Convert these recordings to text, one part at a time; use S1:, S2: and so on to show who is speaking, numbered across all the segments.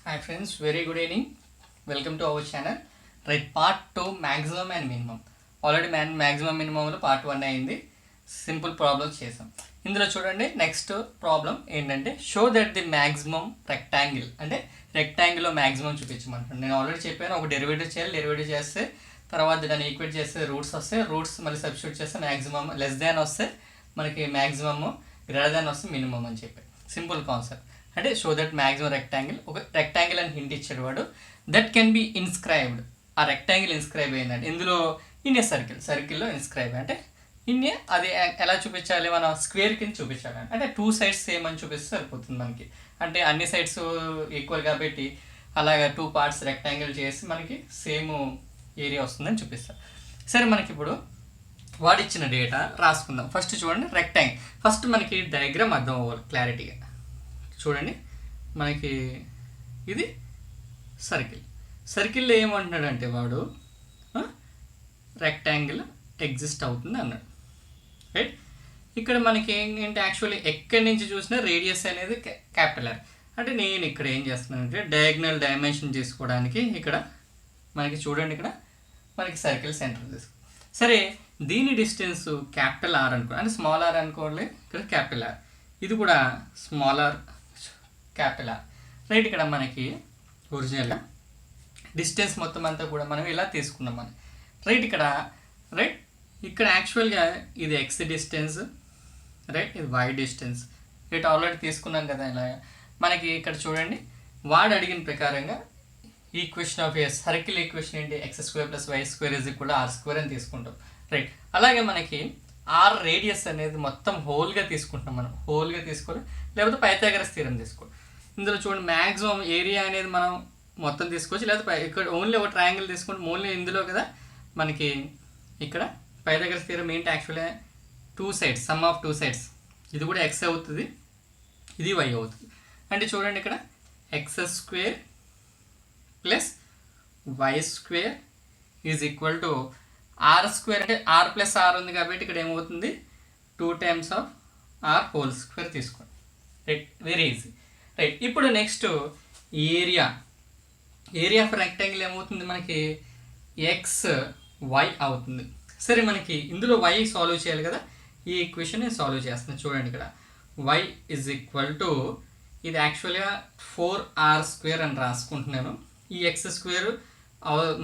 S1: Hi friends, very good evening. Welcome to our channel. Right, part 2 maximum and minimum. Already maximum మినిమంలో part 1 అయింది. Simple problems చేసాం. ఇందులో చూడండి next problem ఏంటంటే show that the maximum rectangle, అంటే రెక్టాంగిల్లో maximum చూపించమంటాను. నేను ఆల్రెడీ చెప్పాను, ఒక డెరివేటివ్ చేయాలి, డెరివేటివ్ చేస్తే తర్వాత దాన్ని ఈక్వేట్ చేస్తే రూట్స్ వస్తాయి, రూట్స్ మళ్ళీ సబ్స్టిట్యూట్ చేస్తే మ్యాక్సిమం లెస్ దాన్ వస్తే మనకి మ్యాక్సిమమ్, గ్రేటర్ దాన్ వస్తే మినిమం అని చెప్పి సింపుల్ కాన్సెప్ట్. అంటే షో దట్ మ్యాక్సిమం రెక్టాంగిల్, ఒక రెక్టాంగిల్ అని హింట్ ఇచ్చాడు వాడు. దట్ కెన్ బి ఇన్స్క్రైబ్డ్, ఆ రెక్టాంగిల్ ఇన్స్క్రైబ్ అయిందంటే ఇందులో ఇన్ ఏ సర్కిల్లో ఇన్స్క్రైబ్ అంటే ఇన్నే అది ఎలా చూపించాలి, మనం స్క్వేర్ కింద చూపించాలి. అంటే టూ సైడ్స్ సేమ్ అని చూపిస్తే సరిపోతుంది మనకి. అంటే అన్ని సైడ్స్ ఈక్వల్ కాబట్టి అలాగా టూ పార్ట్స్ రెక్టాంగిల్ చేసి మనకి సేమ్ ఏరియా వస్తుందని చూపిస్తాం. సరే, మనకి ఇప్పుడు వాడిచ్చిన డేటా రాసుకుందాం. ఫస్ట్ చూడండి రెక్టాంగిల్. ఫస్ట్ మనకి డయాగ్రామ్ అర్థం అవ్వాలి క్లారిటీగా. చూడండి, మనకి ఇది సర్కిల్లో ఏమంటున్నాడంటే వాడు రెక్టాంగిల్ ఎగ్జిస్ట్ అవుతుంది అన్నాడు. రైట్, ఇక్కడ మనకి ఏంటంటే యాక్చువల్లీ ఎక్కడి నుంచి చూసినా రేడియస్ అనేది క్యాపిటల్ ఆర్. అంటే నేను ఇక్కడ ఏం చేస్తున్నానంటే డయాగ్నల్ డైమెన్షన్ చేసుకోవడానికి ఇక్కడ మనకి చూడండి, ఇక్కడ మనకి సర్కిల్ సెంటర్ తీసుకో. సరే, దీని డిస్టెన్స్ క్యాపిటల్ ఆర్ అనుకో, అంటే స్మాల్ ఆర్ అనుకోవాలి, ఇక్కడ క్యాపిటల్ ఆర్, ఇది కూడా small R capital R. Right, ఇక్కడ మనకి ఒరిజినల్గా డిస్టెన్స్ మొత్తం అంతా కూడా మనం ఇలా తీసుకున్నాం మనం. రైట్, ఇక్కడ యాక్చువల్గా ఇది ఎక్స్ డిస్టెన్స్, రైట్, ఇది వై డిస్టెన్స్. రైట్, ఆల్రెడీ తీసుకున్నాం కదా. ఇలా మనకి ఇక్కడ చూడండి, వాడు అడిగిన ప్రకారంగా equation of a circle equation ఏంటి, x square plus why square is equal to r square అని తీసుకుంటాం. రైట్, అలాగే మనకి ఆర్ రేడియస్ అనేది మొత్తం హోల్గా తీసుకుంటాం మనం. హోల్గా తీసుకోవాలి, లేకపోతే పైథాగరస్ థీరం తీసుకోవాలి. ఇందులో చూడండి మ్యాక్సిమం ఏరియా అనేది మనం మొత్తం తీసుకోవచ్చు, లేకపోతే ఇక్కడ ఓన్లీ ఒక ట్రయాంగిల్ తీసుకుంటే ఓన్లీ ఇందులో కదా మనకి ఇక్కడ పైథాగరస్ థీరం ఏంటి యాక్చువల్గా two sides, some of two sides. ఇది కూడా ఎక్స్ అవుతుంది, ఇది వై అవుతుంది. అంటే చూడండి, ఇక్కడ x square plus why square is equal to r square. అంటే ఆర్ ప్లస్ ఆర్ ఉంది కాబట్టి ఇక్కడ ఏమవుతుంది, 2 times of r whole square తీసుకోండి. Right, very easy. రైట్, ఇప్పుడు నెక్స్ట్ ఏరియా ఆఫ్ రెక్టాంగిల్ ఏమవుతుంది మనకి ఎక్స్ వై అవుతుంది. సరే, మనకి ఇందులో వై సాల్వ్ చేయాలి కదా, ఈ ఈక్వేషన్ నేను సాల్వ్ చేస్తున్నాను. చూడండి, ఇక్కడ వై ఇజ్ ఈక్వల్ టు ఇది యాక్చువల్గా 4r స్క్వేర్ అని రాసుకుంటున్నాను. ఈ ఎక్స్ స్క్వేర్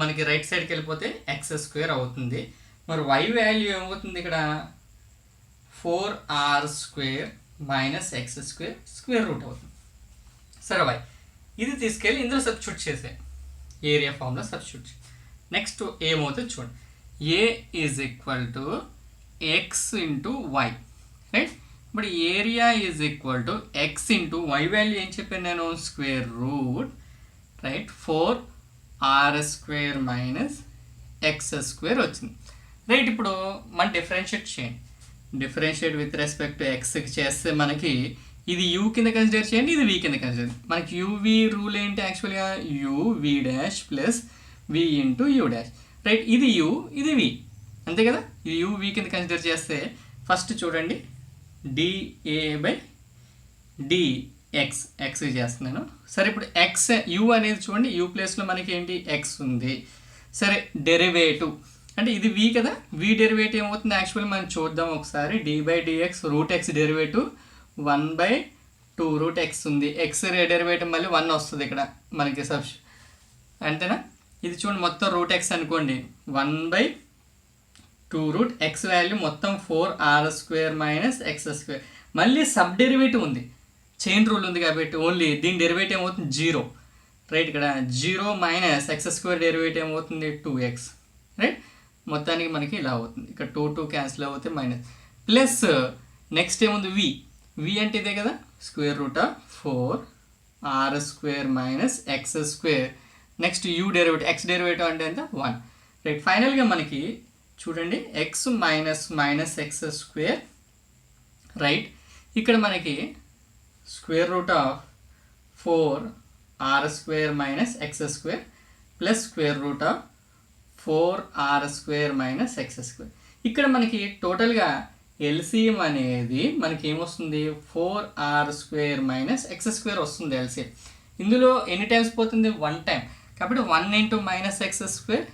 S1: మనకి రైట్ సైడ్కి వెళ్ళిపోతే ఎక్స్ స్క్వేర్ అవుతుంది. మరి వై వాల్యూ ఏమవుతుంది ఇక్కడ 4r square minus x square square route అవుతుంది. సరే, వై ఇది తీసుకెళ్ళి ఇందులో సబ్స్టిట్యూట్ చేసే ఏరియా ఫామ్లో సబ్స్టిట్యూట్. నెక్స్ట్ ఏమవుతుంది చూడండి, a is equal to x into y. Right, ఇప్పుడు area is equal to x into y value ఏం చెప్పాను నేను, square root, right, 4r square minus x square వచ్చింది. రైట్, ఇప్పుడు మనం డిఫరెన్షియేట్ చేయండి. డిఫరెన్షియేట్ విత్ రెస్పెక్ట్ టు ఎక్స్కి చేస్తే మనకి ఇది యూ కింద కన్సిడర్ చేయండి, ఇది వి కింద కన్సిడర్. మనకి యూవి రూల్ ఏంటి యాక్చువల్గా, U V dash plus V into U dash. Right, ఇది యూ, ఇది వి, అంతే కదా. ఇది యూ వి కింద కన్సిడర్ చేస్తే ఫస్ట్ చూడండి డిఏ బై డిఎక్స్, ఎక్స్ చేస్తున్నాను. సరే, ఇప్పుడు ఎక్స్ యూ అనేది చూడండి, యూ ప్లేస్లో మనకి ఏంటి ఎక్స్ ఉంది. సరే, డెరివేటివ్ అంటే ఇది వి కదా, వి డెరివేటివ్ ఏమవుతుంది యాక్చువల్లీ మనం చూద్దాం ఒకసారి. D by D X root X derivative 1/2 root X ఉంది. ఎక్స్ డెరివేటివ్ మళ్ళీ 1 వస్తుంది ఇక్కడ మనకి అంతేనా. ఇది చూడండి మొత్తం రూట్ ఎక్స్ అనుకోండి, 1/2 రూట్ ఎక్స్ వాల్యూ మొత్తం 4r square minus x square. మళ్ళీ సబ్ డెరివేటివ్ ఉంది, చైన్ రూల్ ఉంది కాబట్టి ఓన్లీ దీని డెరివేటివ్ ఏమవుతుంది 0. రైట్, ఇక్కడ 0 మైనస్ ఎక్స్ స్క్వేర్ డెరివేటివ్ ఏమవుతుంది 2x. రైట్, మొత్తానికి మనకి ఇలా అవుతుంది. ఇక్కడ 2 క్యాన్సిల్ అవుతాయి, మైనస్ ప్లస్ నెక్స్ట్ ఏముంది వి అంటే ఇదే కదా, square root of 4r square minus x square. Next you derivative, X derivative అంటే ఎంత 1. రైట్, ఫైనల్గా మనకి చూడండి X minus x square. Right, ఇక్కడ మనకి square root of 4r square minus x square plus square root of 4r square minus x square. ఇక్కడ మనకి టోటల్గా ఎల్సిఎం అనేది మనకి ఏమొస్తుంది 4r² - x² వస్తుంది ఎల్సిఎం. ఇందులో ఎన్ని టైమ్స్ పోతుంది, 1 టైం. కాబట్టి 1 into minus x square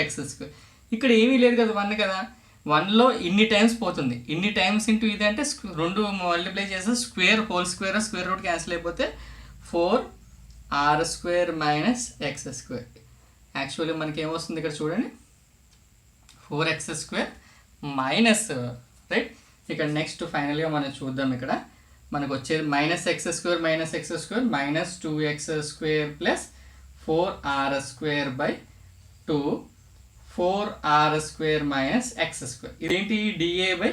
S1: x square. ఇక్కడ ఏమీ లేదు కదా, 1 కదా, 1లో ఇన్ని టైమ్స్ పోతుంది. ఇన్ని టైమ్స్ ఇంటూ ఇది అంటే 2 మల్టిప్లై చేస్తే square whole square square root cancel అయిపోతే 4r square minus x square. Actually మనకి ఏమొస్తుంది ఇక్కడ చూడండి, 4x స్క్వేర్ మైనస్, రైట్. ఇక్కడ నెక్స్ట్ ఫైనల్గా మనం చూద్దాం. ఇక్కడ మనకు వచ్చేది minus x square minus 2x square plus 4r square by 2 4r square minus x square. ఇదేంటి, dA బై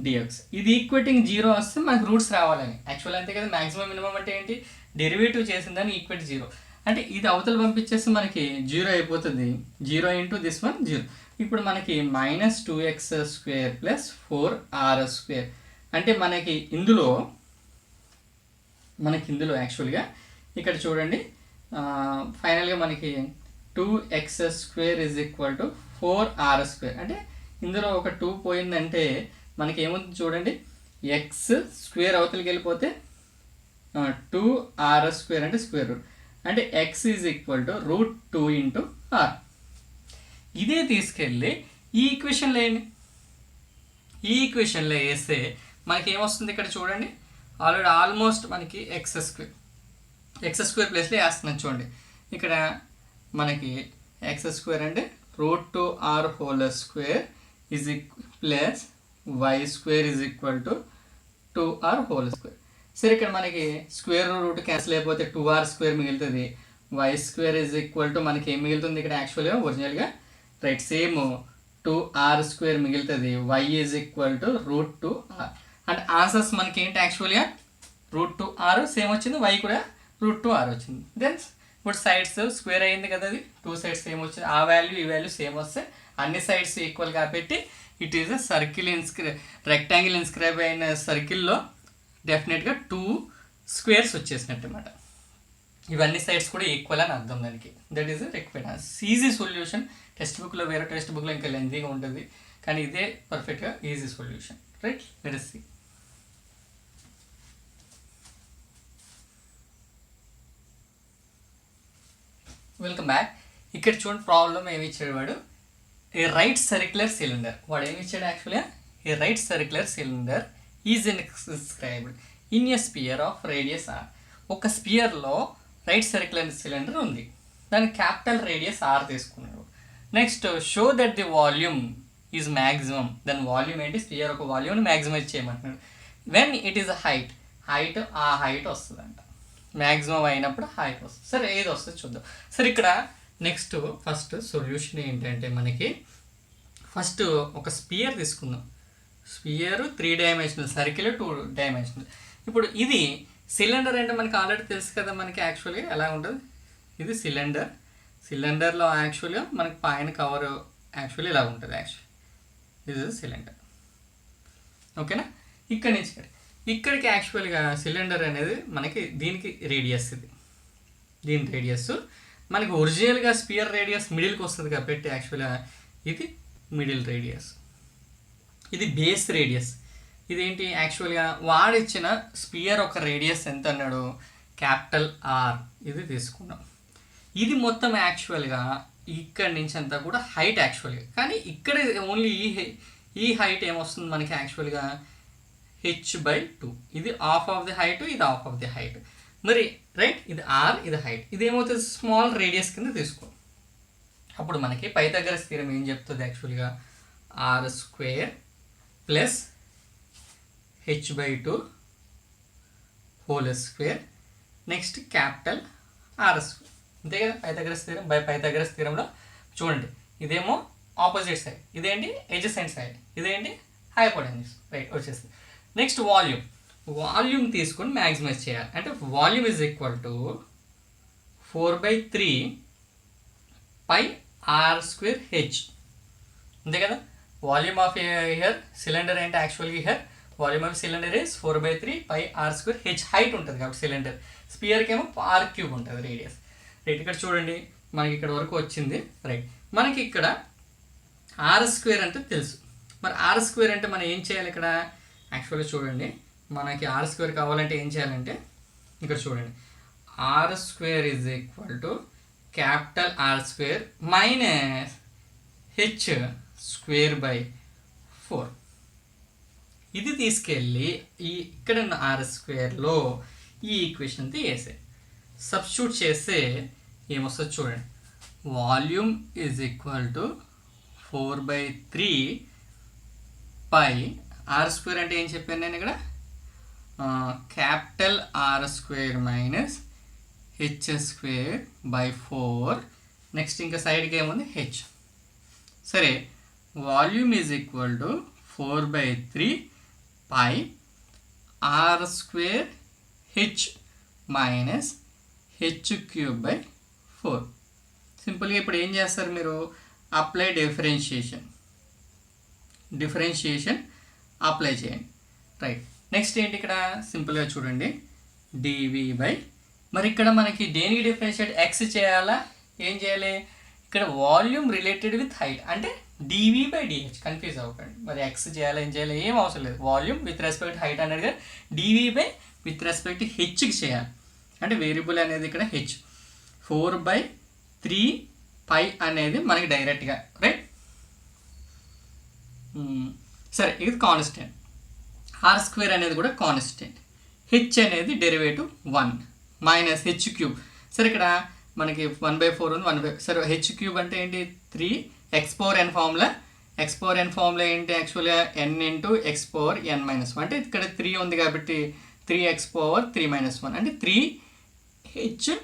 S1: dx. ఇది ఈక్వేటింగ్ 0 వస్తే మనకు రూట్స్ రావాలని. యాక్చువల్ అంతే కదా, మ్యాక్సిమం మినిమం అంటే ఏంటి, డెరివేటివ్ చేసిందని ఈక్వేట్ 0 అంటే ఇది అవతల పంపించేస్తే మనకి 0 అయిపోతుంది. 0 ఇంటూ దిస్ వన్ 0. ఇప్పుడు మనకి minus 2x square plus 4r square అంటే మనకి ఇందులో యాక్చువల్గా ఇక్కడ చూడండి, ఫైనల్గా మనకి 2x square is equal to 4r square. అంటే ఇందులో ఒక 2 పోయిందంటే మనకి ఏముంది చూడండి, ఎక్స్ స్క్వేర్ అవతలకి వెళ్ళిపోతే 2r స్క్వేర్ అంటే స్క్వేర్ రూట్, అంటే x is equal to √2 into r. ఇదే తీసుకెళ్ళి ఈ ఈక్వేషన్లో వేయండి. ఈ ఈక్వేషన్లో వేస్తే మనకి ఏమొస్తుంది ఇక్కడ చూడండి, ఆల్రెడీ ఆల్మోస్ట్ మనకి ఎక్స్ స్క్వేర్ ప్లేస్లో వేస్తున్నాను చూడండి. ఇక్కడ మనకి ఎక్స్ స్క్వేర్ అంటే √2r whole square is plus why square is equal to 2r whole square. సరే ఇక్కడ మనకి స్క్వేర్ రూట్ క్యాన్సిల్ అయిపోతే 2r స్క్వేర్ మిగులుతుంది. Y square is equal to మనకి ఏం మిగులుతుంది ఇక్కడ యాక్చువల్గా ఒరిజినల్గా, రైట్, సేమ్ 2r స్క్వేర్ మిగులుతుంది. Y is equal to √2r. And answers మనకి ఏంటి యాక్చువల్గా, √2r సేమ్ వచ్చింది, వై కూడా √2r వచ్చింది. దెన్ ఇప్పుడు సైడ్స్ స్క్వేర్ అయ్యింది కదా, అది 2 సైడ్స్ సేమ్ వచ్చింది. ఆ వాల్యూ ఈ వాల్యూ సేమ్ వస్తే అన్ని సైడ్స్ ఈక్వల్ కాబట్టి it is a circle rectangle inscribe అయిన సర్కిల్లో డెఫినెట్గా 2 స్క్వేర్స్ వచ్చేసినట్టు అన్నమాట. ఇవన్నీ సైడ్స్ కూడా ఈక్వల్ అని అర్థం దానికి. That is required easy solution. Text బుక్లో వేరే టెక్స్ట్ బుక్లో ఇంకా లెంతీగా ఉంటుంది, కానీ ఇదే పర్ఫెక్ట్గా easy solution, right. Let us see. Welcome back. ఇక్కడ చూడండి ప్రాబ్లం ఏమి ఇచ్చాడు వాడు, ఏ రైట్ సర్క్యులర్ సిలిండర్. వాడు ఏమి ఇచ్చాడు యాక్చువల్గా, a right circular cylinder is inscribed in a sphere of radius r. ఒక స్పియర్లో రైట్ సర్క్యులర్ సిలిండర్ ఉంది, దాని క్యాపిటల్ రేడియస్ r తీసుకున్నాడు. Next show that the volume is maximum. దాని వాల్యూమ్ ఏంటి, స్పియర్ ఒక వాల్యూమ్ని మ్యాక్సిమైజ్ చేయమంటున్నాడు. వెన్ ఇట్ ఈస్ హైట్ ఆ హైట్ వస్తుందంట, మ్యాక్సిమం అయినప్పుడు హైట్ వస్తుంది. సరే ఏది వస్తుంది చూద్దాం. సరే ఇక్కడ నెక్స్ట్ ఫస్ట్ సొల్యూషన్ ఏంటంటే మనకి ఫస్ట్ ఒక స్పియర్ తీసుకుందాం. Sphere 3 dimensional, circle 2 dimensional. ఇప్పుడు ఇది సిలిండర్ అంటే మనకి ఆల్రెడీ తెలుసు కదా, మనకి యాక్చువల్గా ఎలా ఉంటుంది, ఇది సిలిండర్లో యాక్చువల్గా మనకి పైన కవర్ యాక్చువల్లీ ఇలా ఉంటుంది. ఇది సిలిండర్, ఓకేనా. ఇక్కడ నుంచి ఇక్కడికి యాక్చువల్గా సిలిండర్ అనేది మనకి దీనికి రేడియస్, దీని రేడియస్ మనకి ఒరిజినల్గా స్పియర్ రేడియస్ మిడిల్కి వస్తుంది కాబట్టి యాక్చువల్గా ఇది మిడిల్ రేడియస్, ఇది బేస్ రేడియస్. ఇదేంటి యాక్చువల్గా వాడిచ్చిన స్పియర్ ఒక రేడియస్ ఎంత అన్నాడు, క్యాపిటల్ R. ఇది తీసుకున్నాం. ఇది మొత్తం యాక్చువల్గా ఇక్కడి నుంచి అంతా కూడా హైట్ యాక్చువల్గా, కానీ ఇక్కడ ఓన్లీ ఈ హైట్ ఏమొస్తుంది మనకి యాక్చువల్గా h/2. ఇది హాఫ్ ఆఫ్ ది హైట్, ఇది హాఫ్ ఆఫ్ ది హైట్ మరి, రైట్. ఇది r, ఇది హైట్. ఇది ఏమవుతుంది, స్మాల్ రేడియస్ కింద తీసుకో. అప్పుడు మనకి పైథాగరస్ థీరం ఏం చెప్తుంది యాక్చువల్గా, r square plus h/2 whole square next capital R square. అంతే కదా పైథాగరస్ థీరం. బై పైథాగరస్ థీరంలో చూడండి, ఇదేమో ఆపోజిట్ సైడ్, ఇదేంటి ఎడ్జసెంట్ సైడ్, ఇదేంటి హైపోటెన్యూస్, రైట్ వచ్చేస్తుంది. నెక్స్ట్ వాల్యూమ్ తీసుకొని మ్యాక్సిమైజ్ చేయాలి. అంటే volume is equal to 4/3 pi r square h. అంతే కదా. వాల్యూమ్ ఆఫ్ హియర్ సిలిండర్ అంటే యాక్చువల్గా here volume of cylinder is 4/3 pi r square h height ఉంటుంది కాబట్టి సిలిండర్. స్పియర్కి ఏమో r³ ఉంటుంది రేడియస్, రైట్. ఇక్కడ చూడండి మనకి ఇక్కడ వరకు వచ్చింది, రైట్. మనకి ఇక్కడ r స్క్వేర్ అంటే తెలుసు. మరి r స్క్వేర్ అంటే మనం ఏం చేయాలి ఇక్కడ యాక్చువల్గా చూడండి, మనకి r స్క్వేర్ కావాలంటే ఏం చేయాలంటే ఇక్కడ చూడండి, R square is equal to capital R square minus H square by 4. ఇది తీసుకెళ్ళి ఇక్కడ ఉన్న ఆర్ స్క్వేర్లో ఈ ఈక్వేషన్ వేసే సబ్స్టిట్యూట్ చేస్తే ఏమొస్తుంది చూడండి. Volume is equal to 4/3 pi are square అంటే ఏం చెప్పాను నేను ఇక్కడ, capital R square minus H square by 4. Next ఇంకా సైడ్కి ఏముంది హెచ్. సరే, volume is equal to 4/3 pi are square H minus H cube by 4. సింపుల్గా ఇప్పుడు ఏం చేస్తారు మీరు, అప్లై డిఫరెన్షియేషన్ అప్లై చేయండి. రైట్, నెక్స్ట్ ఏంటి ఇక్కడ సింపుల్గా చూడండి, డివి బై, మరి ఇక్కడ మనకి దేనికి డిఫరెన్షియేట్ ఎక్స్ చేయాలా, ఏం చేయాలి, ఇక్కడ వాల్యూమ్ రిలేటెడ్ విత్ హైట్ అంటే డివి బై డిహెచ్, కన్ఫ్యూజ్ అవ్వకండి. మరి ఎక్స్ చేయాలి ఏం చేయాలి ఏం అవసరం లేదు, వాల్యూమ్ విత్ రెస్పెక్ట్ హైట్ అనేది డివి బై విత్ రెస్పెక్ట్ హెచ్కి చేయాలి. అంటే వేరియబుల్ అనేది ఇక్కడ హెచ్, 4/3 పై అనేది మనకి డైరెక్ట్గా, రైట్. సరే, ఇది కాన్స్టెంట్, ఆర్ స్క్వేర్ అనేది కూడా కాన్స్టెంట్, హెచ్ అనేది డెరివేటివ్ 1 మైనస్ హెచ్ క్యూబ్. సరే, ఇక్కడ మనకి 1/4 ఉంది, సరే హెచ్ క్యూబ్ అంటే ఏంటి, 3 ఎక్స్ పవర్ ఎన్ ఫార్ములా. ఎక్స్ పవర్ ఎన్ ఫార్ములా ఏంటి యాక్చువల్గా n into X power n minus 1, అంటే ఇక్కడ 3 ఉంది కాబట్టి 3x పవర్ 3 మైనస్ 1 అంటే 3h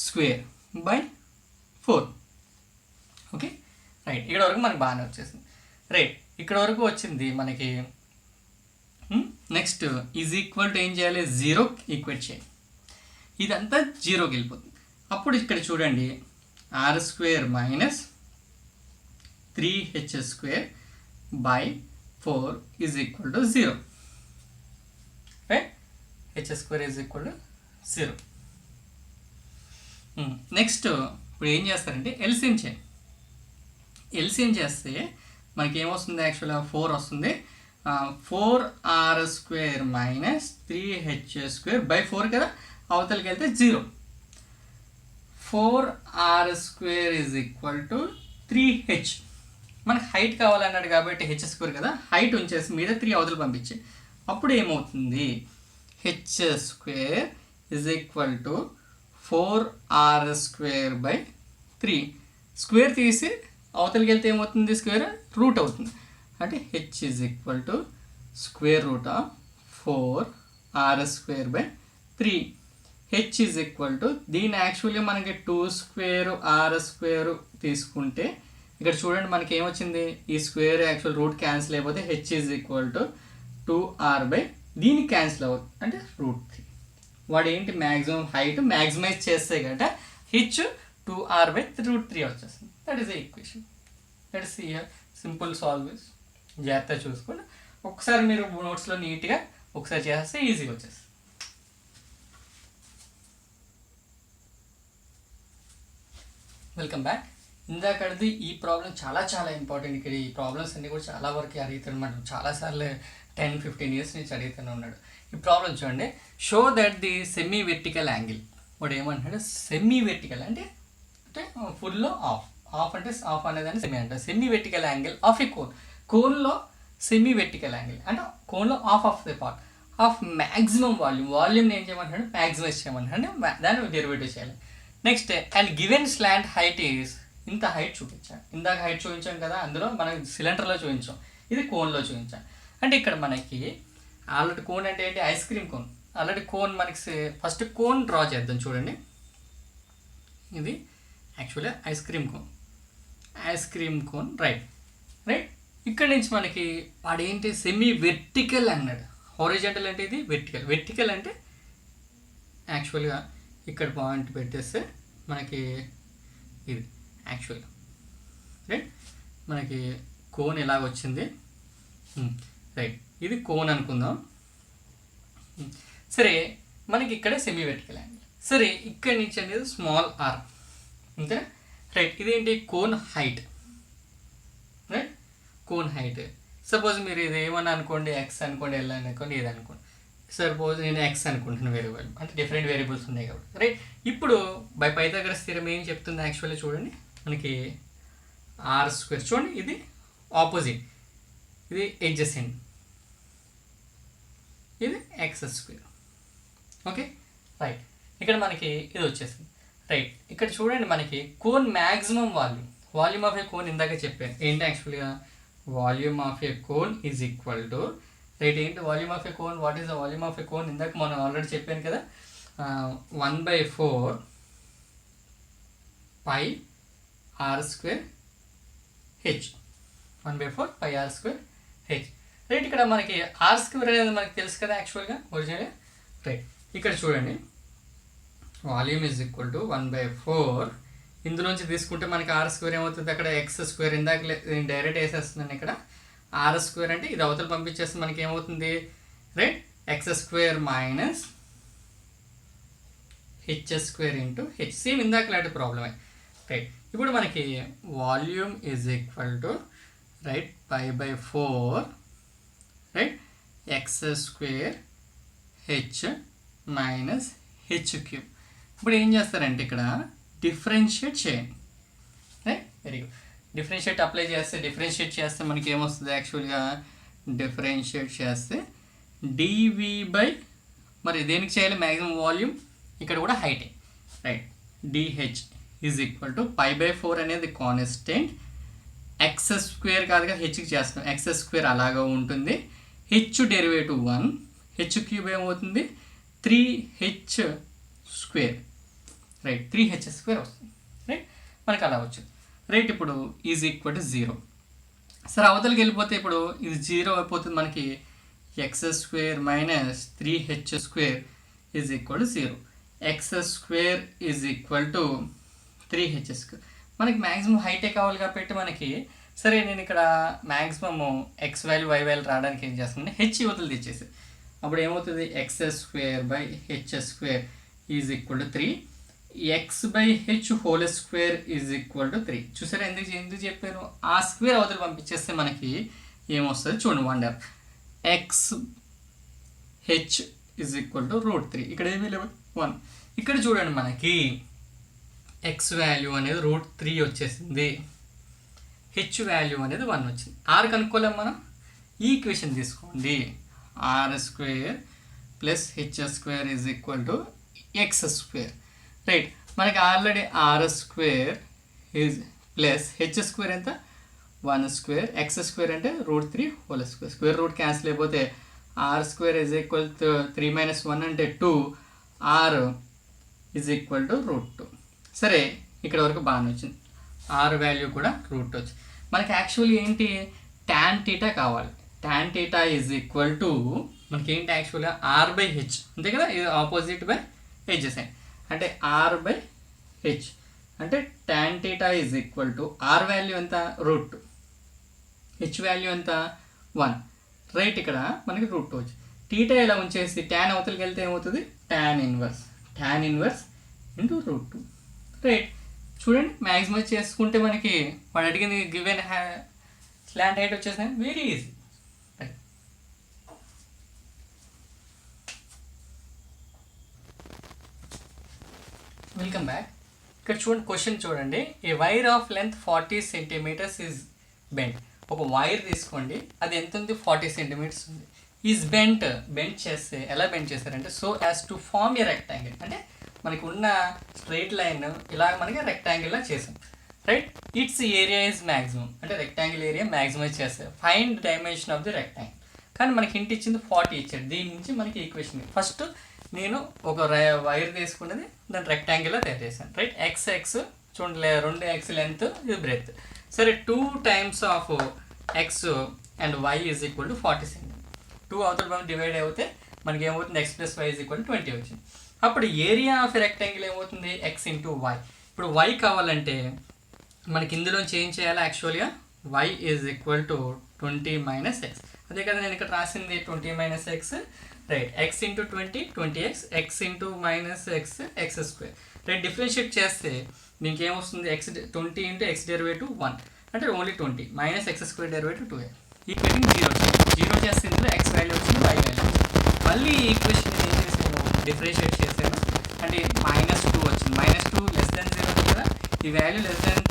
S1: square by 4. Okay, right, ఇక్కడ వరకు మనకి బాగానే వచ్చేసింది. రైట్, ఇక్కడ వరకు వచ్చింది మనకి. నెక్స్ట్ ఈజ్ ఈక్వల్ టు ఏం చేయాలి, 0 ఈక్వేట్ చేయాలి. ఇదంతా 0కి వెళ్ళిపోతుంది. అప్పుడు ఇక్కడ చూడండి, R square minus 3h square by 4 is equal to 0. Right, H square is equal to 0. Next ఇప్పుడు ఏం చేస్తారంటే ఎల్సిఎం చేయండి. ఎల్సిఎం చేస్తే మనకి ఏమొస్తుంది, యాక్చువల్గా 4 వస్తుంది. 4r square minus 3h square by 4 కదా, అవతలకి వెళ్తే 0. 4r square is equal to 3h. మనకి హైట్ కావాలన్నాడు కాబట్టి హెచ్ స్క్వేర్ కదా, హైట్ ఉంచేసి మీద 3 అవతలు పంపించే. అప్పుడు ఏమవుతుంది, H square is equal to 4r square by 3. Square తీసి అవతలకి వెళ్తే ఏమవుతుంది, స్క్వేర్ రూట్ అవుతుంది. అంటే H is equal to square root of 4r square by 3. H is equal to, దీన్ని యాక్చువల్గా మనకి 2 స్క్వేర్ r స్క్వేర్ తీసుకుంటే ఇక్కడ చూడండి మనకి ఏమొచ్చింది, ఈ స్క్వేర్ యాక్చువల్ రూట్ క్యాన్సిల్ అయిపోతే H is equal to 2r by, దీనికి క్యాన్సిల్ అవుతుంది అంటే √3. వాడు ఏంటి మ్యాక్సిమం హైట్ మ్యాక్సిమైజ్ చేస్తే కదా హెచ్ 2r బై √3 వచ్చేస్తుంది. That is the equation. That is here simple solve. జాగ్రత్తగా చూసుకోండి, ఒకసారి మీరు నోట్స్లో నీట్గా ఒకసారి చేస్తే ఈజీగా వచ్చేస్తుంది. Welcome back. ఇందాకది ఈ ప్రాబ్లం చాలా చాలా ఇంపార్టెంట్. ఇక్కడ ఈ ప్రాబ్లమ్స్ అన్నీ కూడా చాలా వరకు అడుగుతాడు అనమాట. చాలాసార్లు 10-15 ఇయర్స్ నుంచి అడుగుతూనే ఉన్నాడు. ఈ ప్రాబ్లం చూడండి, show that the semi vertical angle. వాడు ఏమంటాడు, సెమీ వెర్టికల్ అంటే ఫుల్లో ఆఫ్ అంటే ఆఫ్ అనేదాన్ని సెమీ అంటారు. Semi vertical angle of a కోన్లో సెమీ వెర్టికల్ యాంగిల్ అంటే కోన్లో half the part of maximum వాల్యూమ్ని ఏం చేయమంటాడు, మ్యాక్సిమైజ్ చేయమంటాడు, దాన్ని డెరివేటివ్ చేయాలి. Next and given slant height is, ఇంత హైట్ చూపించాను. ఇందాక హైట్ చూపించాం కదా, అందులో మనం సిలిండర్లో చూపించాం, ఇది కోన్లో చూపించాం. అంటే ఇక్కడ మనకి ఆల్రెడీ కోన్ అంటే ఏంటి, ice cream cone. Already cone మనకి ఫస్ట్ కోన్ డ్రా చేద్దాం. చూడండి, ఇది యాక్చువల్గా ఐస్ క్రీమ్ కోన్. రైట్. ఇక్కడ నుంచి మనకి వాడేంటి సెమీ వెర్టికల్ అన్నాడు. హారిజాంటల్ అంటే ఇది వెర్టికల్ అంటే యాక్చువల్గా ఇక్కడ పాయింట్ పెట్టేస్తే మనకి ఇది యాక్చువల్గా రైట్, మనకి కోన్ ఎలాగ వచ్చింది. రైట్, ఇది కోన్ అనుకుందాం. సరే, మనకి ఇక్కడ సెమీ వెర్టికల్ యాంగిల్. సరే, ఇక్కడి నుంచి అనేది స్మాల్ ఆర్ అంతే. రైట్, ఇదేంటి cone height. Right, cone height. Suppose మీరు ఇది ఏమన్నా అనుకోండి, ఎక్స్ అనుకోండి, ఎల్ అనుకోండి, ఏది అనుకోండి. సపోజ్ నేను ఎక్స్ అనుకుంటున్నాను వేరియబుల్, అంటే డిఫరెంట్ వేరియబుల్స్ ఉన్నాయి కాబట్టి రైట్. ఇప్పుడు బై పైథాగరస్ థియరం ఏం చెప్తుంది యాక్చువల్లీ చూడండి, మనకి ఆర్ స్క్వేర్ చూడండి, ఇది ఆపోజిట్, ఇది ఎడ్జసెంట్, ఇది ఎక్స్ స్క్వేర్. Okay right. ఇక్కడ మనకి ఇది వచ్చేసింది రైట్. ఇక్కడ చూడండి మనకి cone maximum volume of a cone ఇందాక చెప్పాను ఏంటి యాక్చువల్గా, volume of a cone is equal to right. ఏంటి volume of a cone, what is the volume of a cone, ఇందాక మనం ఆల్రెడీ చెప్పాను కదా, 1/4 pi are square h, 1/4 pi are square h right. ఇక్కడ మనకి ఆర్ స్క్వేర్ అనేది మనకి తెలుసు కదా యాక్చువల్గా ఒరిజినల్ రైట్. ఇక్కడ చూడండి వాల్యూమ్ ఈజ్ ఈక్వల్ టు 1/4, ఇందులోంచి తీసుకుంటే మనకి ఆర్ స్క్వేర్ ఏమవుతుంది, అక్కడ ఎక్స్ స్క్వేర్ ఇందాక డైరెక్ట్ వేసేస్తున్నాను, ఇక్కడ ఆర్ స్క్వేర్ అంటే ఇది అవతల పంపించేస్తే మనకి ఏమవుతుంది right, x square minus H square into h, same ఇందాక లాంటి ప్రాబ్లమే రైట్. ఇప్పుడు మనకి volume is equal to right π/4 right x square H minus H cube. ఇప్పుడు ఏం చేస్తారంటే ఇక్కడ డిఫరెన్షియేట్ చేయండి రైట్, వెరీ గుడ్. డిఫరెన్షియేట్ చేస్తే మనకి ఏమొస్తుంది యాక్చువల్గా, డిఫరెన్షియేట్ చేస్తే డివి బై, మరి దేనికి చేయాలి మ్యాక్సిమం వాల్యూమ్, ఇక్కడ కూడా హైటే right, d h is equal to π/4 అనేది కాన్స్టెంట్, ఎక్స్ స్క్వేర్ కాదుగా హెచ్కి చేస్తాం, ఎక్స్ స్క్వేర్ అలాగా ఉంటుంది, హెచ్ డెరివేటివ్ 1, హెచ్ క్యూబ్ ఏమవుతుంది 3h square right, 3h square వస్తుంది రైట్, మనకి అలా వచ్చింది రైట్. ఇప్పుడు ఈజ్ ఈక్వల్ టు 0. సరే అవతలకి వెళ్ళిపోతే ఇప్పుడు ఇది 0 అయిపోతుంది, మనకి X square minus 3h square is equal to 0, X square is equal to 3h square. మనకి మ్యాక్సిమం హైటే కావాలి కాబట్టి మనకి సరే నేను ఇక్కడ maximum X value Y value రావడానికి ఏం చేస్తానంటే హెచ్ యువతలు తెచ్చేసి, అప్పుడు ఏమవుతుంది X square by H square is equal to 3, x/h whole square is equal to 3. చూసారా ఎందుకు చెప్పాను, ఆ స్క్వేర్ అవతల పంపించేస్తే మనకి ఏమొస్తుంది చూడండి, wonder x/h is equal to √3, ఇక్కడ ఏమీ లేవు 1. ఇక్కడ చూడండి మనకి ఎక్స్ వాల్యూ అనేది √3 వచ్చేసింది, హెచ్ వాల్యూ అనేది 1 వచ్చింది. ఆర్ కనుక్కోలేము మనం, ఈ ఈక్వేషన్ తీసుకోండి, r square plus h square is equal to x square right. మనకి already r square is plus h square ఎంత 1 స్క్వేర్, ఎక్స్ స్క్వేర్ అంటే √3 whole square, square root cancel అయిపోతే r square is equal to 3 - 1 అంటే 2, are is equal to √2. సరే ఇక్కడ వరకు బాగానే వచ్చింది, ఆర్ వాల్యూ కూడా √2 వచ్చింది. మనకి యాక్చువల్లీ ఏంటి tan θ కావాలి, tan θ ఈజ్ ఈక్వల్ టు మనకి ఏంటి యాక్చువల్గా r/h అంతే కదా, ఇది ఆపోజిట్ బై ఎడ్జసెంట్ అంటే r/h అంటే tan θ is equal to r value ఎంత √2, హెచ్ వాల్యూ ఎంత 1 రైట్. ఇక్కడ మనకి √2 వచ్చి థీటా ఇలా ఉంచేసి ట్యాన్ అవతలకి వెళ్తే ఏమవుతుంది tan ఇన్వర్స్ ఇంటూ √2 రైట్. చూడండి మ్యాక్సిమైజ్ చేసుకుంటే మనకి వాడు అడిగింది గివెన్ స్లాంట్ హైట్ వచ్చేసి very easy right. Welcome back. ఇక్కడ చూడండి క్వశ్చన్ చూడండి, a wire of length 40 centimetres is bent. ఒక వైర్ తీసుకోండి, అది ఎంత ఉంది 40 సెంటీమీటర్స్ ఉంది, ఈజ్ బెంట్ చేస్తే ఎలా బెంట్ చేస్తారంటే so as to form a rectangle, అంటే మనకి ఉన్న స్ట్రైట్ లైన్ ఇలా మనకి రెక్టాంగిల్లా చేసాం right. Its area is maximum అంటే రెక్టాంగిల్ ఏరియా మ్యాక్సిమైజ్ చేస్తారు, find dimension of the rectangle. కానీ మనకి ఇంటి ఇచ్చింది 40 ఇచ్చాడు, దీని నుంచి మనకి ఈక్వేషన్ ఫస్ట్ నేను ఒక వైర్ తీసుకున్నది దాన్ని రెక్టాంగిల్లా తయారు చేశాను రైట్. ఎక్స్ చూడండి 2x లెంత్ ఇది బ్రెత్, సరే 2 times of X and Y is equal to 40 centimetre. 2 అవతల మనం డివైడ్ అయితే మనకి ఏమవుతుంది x + y is equal to 20 వచ్చింది. అప్పుడు ఏరియా ఆఫ్ రెక్టాంగిల్ ఏమవుతుంది x × y. ఇప్పుడు y కావాలంటే మనకి ఇందులోంచి ఏం చేయాలి యాక్చువల్గా, y is equal to 20 - x, అదే కదా నేను ఇక్కడ రాసింది 20 - x right. x × 20 20x, x × -x x² right. Differentiate చేస్తే దీనికి ఏమొస్తుంది x20 × x డెరివేటివ్ 1 అంటే ఓన్లీ 20 - x² డెరివేటివ్ 2. ఈక్వేషన్ 0 చేస్తే ఇందులో x వాల్యూ వచ్చింది, y వాల్యూ వచ్చింది. మళ్ళీ ఈ ఈక్వేషన్ ఏం చేశాను, డిఫరెన్షియేట్ చేశాను. అంటే -2 వచ్చింది. -2 <0 ఉంది కదా, ఈ వాల్యూ <3